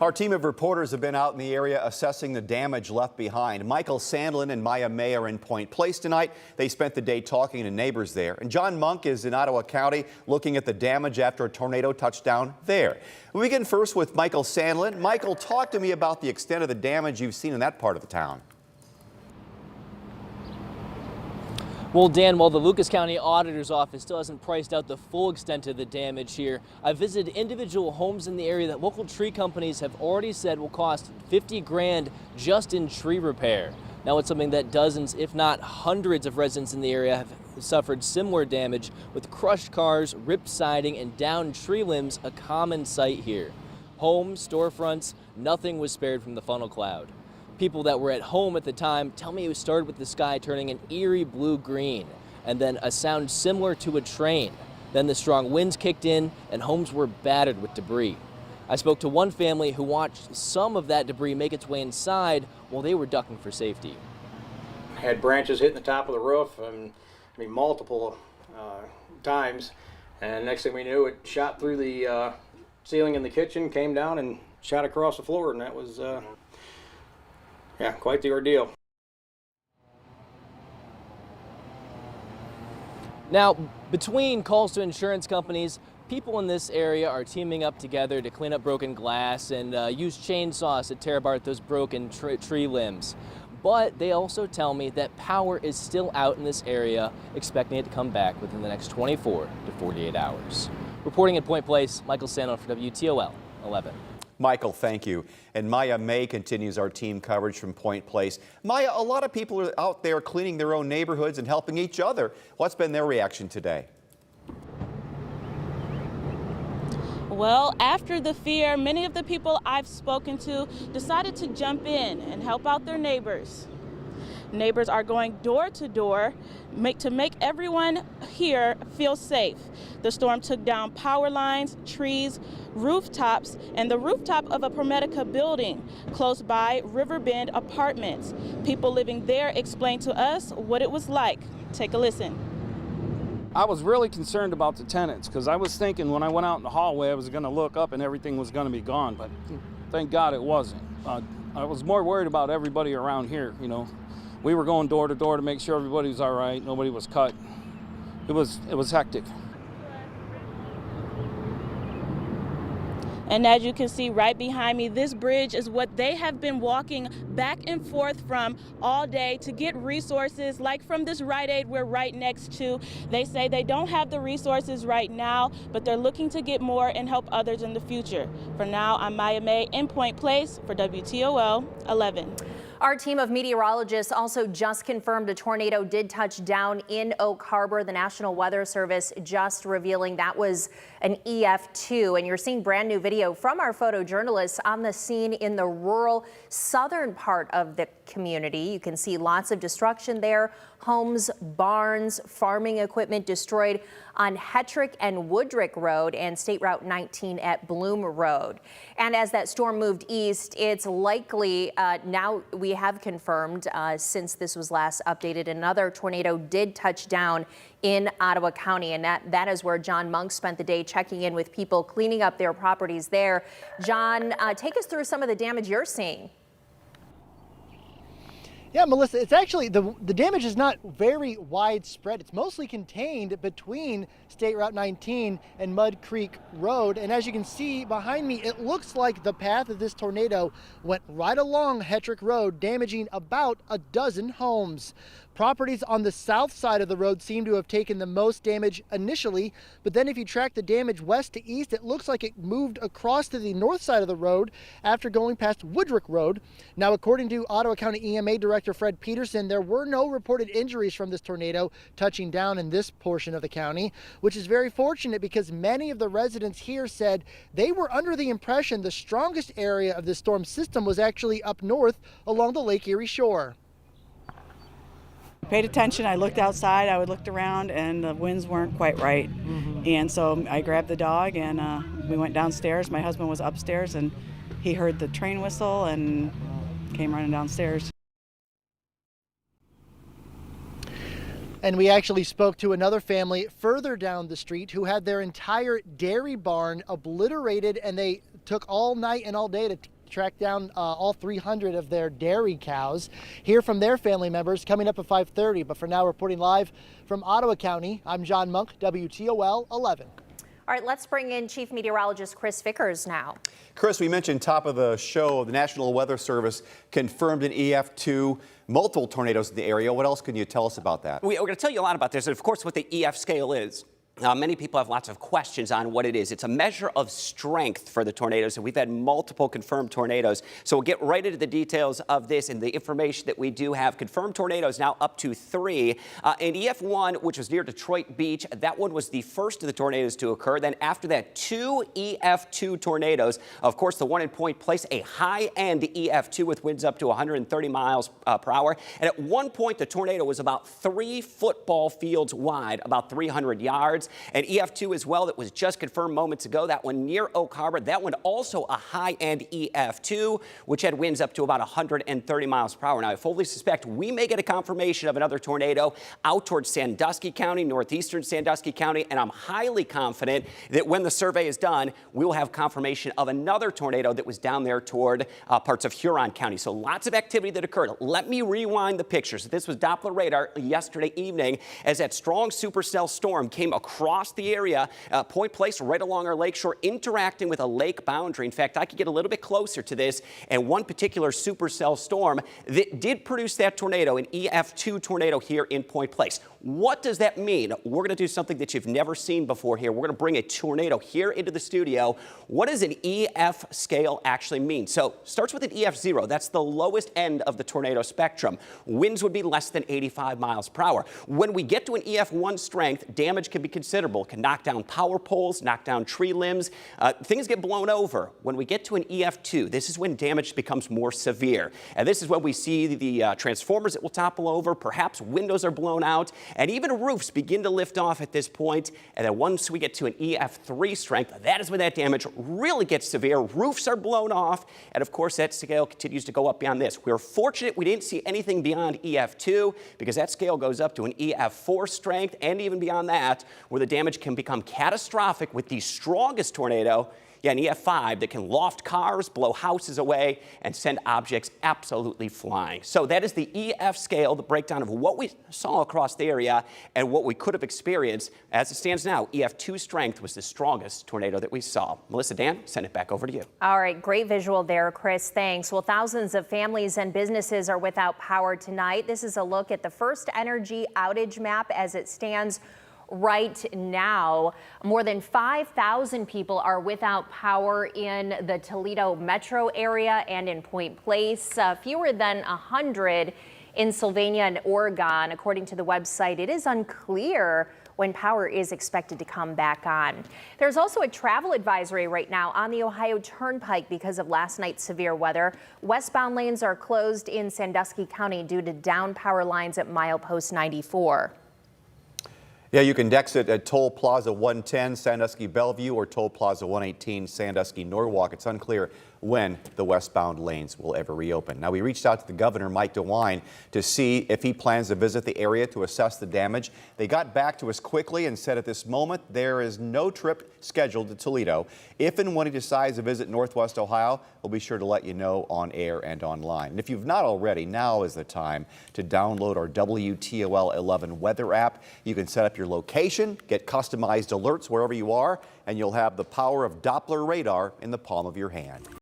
Our team of reporters have been out in the area assessing the damage left behind. Michael Sandlin and Maya May are in Point Place tonight. They spent the day talking to neighbors there. And John Monk is in Ottawa County looking at the damage after a tornado touched down there. We begin first with Michael Sandlin. Michael, talk to me about the extent of the damage you've seen in that part of the town. Well, Dan, while the Lucas County Auditor's Office still hasn't priced out the full extent of the damage here, I visited individual homes in the area that local tree companies have already said will cost 50 grand just in tree repair. Now, it's something that dozens, if not hundreds of residents in the area have suffered similar damage, with crushed cars, ripped siding, and downed tree limbs a common sight here. Homes, storefronts, nothing was spared from the funnel cloud. People that were at home at the time tell me it started with the sky turning an eerie blue-green, and then a sound similar to a train. Then the strong winds kicked in and homes were battered with debris. I spoke to one family who watched some of that debris make its way inside while they were ducking for safety. Had branches hitting the top of the roof, and multiple times, and next thing we knew, it shot through the ceiling in the kitchen, came down and shot across the floor, and that was yeah, quite the ordeal. Now, between calls to insurance companies, people in this area are teaming up together to clean up broken glass and use chainsaws to tear apart those broken tree limbs. But they also tell me that power is still out in this area, expecting it to come back within the next 24 to 48 hours. Reporting at Point Place, Michael Sandlin for WTOL 11. Michael, thank you. And Maya May continues our team coverage from Point Place. Maya, a lot of people are out there cleaning their own neighborhoods and helping each other. What's been their reaction today? Well, after the fear, many of the people I've spoken to decided to jump in and help out their neighbors. Neighbors are going door to door to make everyone here feel safe. The storm took down power lines, trees, rooftops, and the rooftop of a ProMedica building close by Riverbend Apartments. People living there explained to us what it was like. Take a listen. I was really concerned about the tenants because I was thinking when I went out in the hallway I was going to look up and everything was going to be gone, but thank God it wasn't. I was more worried about everybody around here, you know. We were going door to door to make sure everybody was all right, nobody was cut. It was hectic. And as you can see right behind me, this bridge is what they have been walking back and forth from all day to get resources like from this Rite Aid we're right next to. They say they don't have the resources right now, but they're looking to get more and help others in the future. For now, I'm Maya May in Point Place for WTOL 11. Our team of meteorologists also just confirmed a tornado did touch down in Oak Harbor. The National Weather Service just revealing that was an EF2. And you're seeing brand new video from our photojournalists on the scene in the rural southern part of the community. You can see lots of destruction there. Homes, barns, farming equipment destroyed on Hetrick and Woodrick Road and State Route 19 at Bloom Road. And as that storm moved east, it's likely now we have confirmed since this was last updated, another tornado did touch down in Ottawa County, and that is where John Monk spent the day checking in with people cleaning up their properties there. John, take us through some of the damage you're seeing. Yeah, Melissa, it's actually, the damage is not very widespread. It's mostly contained between State Route 19 and Mud Creek Road. And as you can see behind me, it looks like the path of this tornado went right along Hetrick Road, damaging about a dozen homes. Properties on the south side of the road seem to have taken the most damage initially, but then if you track the damage west to east, it looks like it moved across to the north side of the road after going past Woodrick Road. Now, according to Ottawa County EMA Director Fred Peterson, there were no reported injuries from this tornado touching down in this portion of the county, which is very fortunate because many of the residents here said they were under the impression the strongest area of the storm system was actually up north along the Lake Erie shore. Paid attention, I looked outside, I looked around, and the winds weren't quite right. And so I grabbed the dog and we went downstairs. My husband was upstairs and he heard the train whistle and came running downstairs. And we actually spoke to another family further down the street who had their entire dairy barn obliterated, and they took all night and all day to track down all 300 of their dairy cows. Hear from their family members coming up at 5:30. But for now, reporting live from Ottawa County, I'm John Monk, WTOL 11. All right, let's bring in Chief Meteorologist Chris Vickers now. Chris, we mentioned top of the show, the National Weather Service confirmed an EF2, multiple tornadoes in the area. What else can you tell us about that? We're going to tell you a lot about this, and of course, what the EF scale is. Many people have lots of questions on what it is. It's a measure of strength for the tornadoes, and we've had multiple confirmed tornadoes. So we'll get right into the details of this and the information that we do have. Confirmed tornadoes now up to 3. In EF1, which was near Detroit Beach, that one was the first of the tornadoes to occur. Then after that, 2 EF2 tornadoes. Of course, the one in Point Place, a high-end EF2 with winds up to 130 miles per hour. And at one point, the tornado was about 3 football fields wide, about 300 yards. And EF2 as well, that was just confirmed moments ago. That one near Oak Harbor. That one also a high-end EF2, which had winds up to about 130 miles per hour. Now, I fully suspect we may get a confirmation of another tornado out towards Sandusky County, northeastern Sandusky County, and I'm highly confident that when the survey is done, we will have confirmation of another tornado that was down there toward parts of Huron County. So lots of activity that occurred. Let me rewind the pictures. This was Doppler radar yesterday evening as that strong supercell storm came across the area, Point Place, right along our lakeshore, interacting with a lake boundary. In fact, I could get a little bit closer to this, and one particular supercell storm that did produce that tornado, an EF2 tornado here in Point Place. What does that mean? We're going to do something that you've never seen before here. We're going to bring a tornado here into the studio. What does an EF scale actually mean? So starts with an EF0. That's the lowest end of the tornado spectrum. Winds would be less than 85 miles per hour. When we get to an EF1 strength, damage can be considerable. It can knock down power poles, knock down tree limbs. Things get blown over. When we get to an EF2, this is when damage becomes more severe. And this is when we see the transformers that will topple over. Perhaps windows are blown out. And even roofs begin to lift off at this point. And then once we get to an EF3 strength, that is when that damage really gets severe. Roofs are blown off. And of course, that scale continues to go up beyond this. We're fortunate we didn't see anything beyond EF2 because that scale goes up to an EF4 strength and even beyond that, where the damage can become catastrophic with the strongest tornado. Yeah, an EF5 that can loft cars, blow houses away, and send objects absolutely flying. So that is the EF scale, the breakdown of what we saw across the area and what we could have experienced. As it stands now, EF2 strength was the strongest tornado that we saw. Melissa, Dan, send it back over to you. All right, great visual there, Chris. Thanks. Well, thousands of families and businesses are without power tonight. This is a look at the first energy outage map as it stands right now. More than 5,000 people are without power in the Toledo metro area and in Point Place. Fewer than 100 in Sylvania and Oregon. According to the website, it is unclear when power is expected to come back on. There's also a travel advisory right now on the Ohio Turnpike because of last night's severe weather. Westbound lanes are closed in Sandusky County due to down power lines at milepost 94. Yeah, you can exit at Toll Plaza 110, Sandusky Bellevue, or Toll Plaza 118, Sandusky Norwalk. It's unclear when the westbound lanes will ever reopen. Now, we reached out to the governor, Mike DeWine, to see if he plans to visit the area to assess the damage. They got back to us quickly and said at this moment there is no trip scheduled to Toledo. If and when he decides to visit Northwest Ohio, we'll be sure to let you know on air and online. And if you've not already, now is the time to download our WTOL 11 weather app. You can set up your location, get customized alerts wherever you are, and you'll have the power of Doppler radar in the palm of your hand.